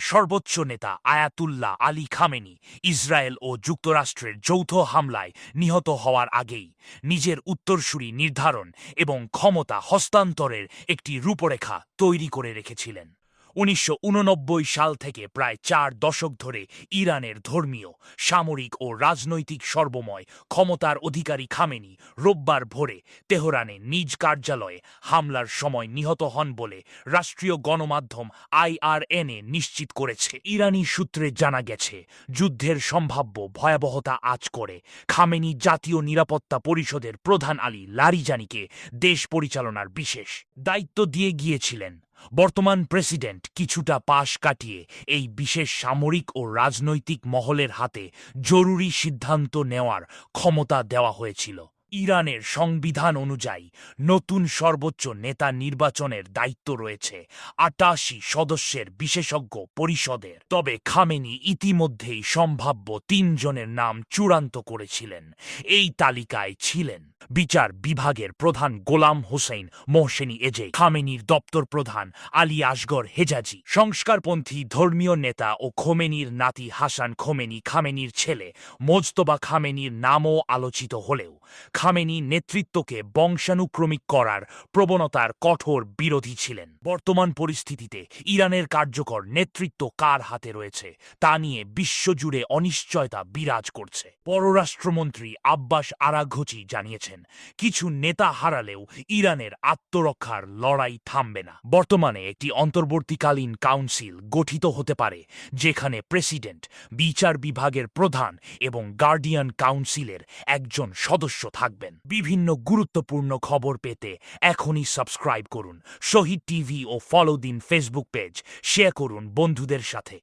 সর্বোচ্চ নেতা Ayatollah Ali Khamenei Israel ও যুক্তরাষ্ট্রের যৌথ হামলায় নিহত হওয়ার আগেই নিজের উত্তরসূরি নির্ধারণ এবং ক্ষমতা হস্তান্তরের একটি রূপরেখা তৈরি করে রেখেছিলেন। ১৯৮৯ সাল থেকে প্রায় ৪ দশক ধরে ইরানের ধর্মীয়, সামরিক ও রাজনৈতিক সর্বময় ক্ষমতার অধিকারী খামেনি রোববার ভোরে তেহরানে নিজ কার্যালয়ে হামলার সময় নিহত হন বলে রাষ্ট্রীয় গণমাধ্যম IRNA নিশ্চিত করেছে। ইরানি সূত্রে জানা গেছে, যুদ্ধের সম্ভাব্য ভয়াবহতা আঁচ করে খামেনি জাতীয় নিরাপত্তা পরিষদের প্রধান আলী লারিজানিকে দেশ পরিচালনার বিশেষ দায়িত্ব দিয়ে গিয়েছিলেন। বর্তমান প্রেসিডেন্ট কিছুটা পাশ কাটিয়ে এই বিশেষ সামরিক ও রাজনৈতিক মহলের হাতে জরুরি সিদ্ধান্ত নেওয়ার ক্ষমতা দেওয়া হয়েছিল। ইরানের সংবিধান অনুযায়ী নতুন সর্বোচ্চ নেতা নির্বাচনের দায়িত্ব রয়েছে ৮৮ সদস্যের বিশেষজ্ঞ পরিষদের। তবে খামেনি ইতিমধ্যেই সম্ভাব্য ৩ জনের নাম চূড়ান্ত করেছিলেন। এই তালিকায় ছিলেন বিচার বিভাগের প্রধান গোলাম হোসেন মোহসেনি এজে, খামেনির দপ্তর প্রধান আলী আসগর হেজাজি, সংস্কারপন্থী ধর্মীয় নেতা ও খোমেনির নাতি হাসান খোমেনি, খামেনির ছেলে মোজতবা খামেনির নামও আলোচিত হলেও খামেনি নেতৃত্বকে বংশানুক্রমিক করার প্রবণতার কঠোর বিরোধী ছিলেন। বর্তমান পরিস্থিতিতে ইরানের কার্যকর নেতৃত্ব কার হাতে রয়েছে তা নিয়ে বিশ্বজুড়ে অনিশ্চয়তা বিরাজ করছে। পররাষ্ট্রমন্ত্রী আব্বাস আরাঘচি জানিয়েছেন, কিছু নেতা হারালেও ইরানের আত্মরক্ষার লড়াই থামবে না। বর্তমানে একটি অন্তর্বর্তীকালীন কাউন্সিল গঠিত হতে পারে, যেখানে প্রেসিডেন্ট, বিচার বিভাগের প্রধান এবং গার্ডিয়ান কাউন্সিলের একজন সদস্য থাকবেন। বিভিন্ন গুরুত্বপূর্ণ খবর পেতে এখনই সাবস্ক্রাইব করুন শহীদ টিভি ও ফলো দিন ফেসবুক পেজ, শেয়ার করুন বন্ধুদের সাথে।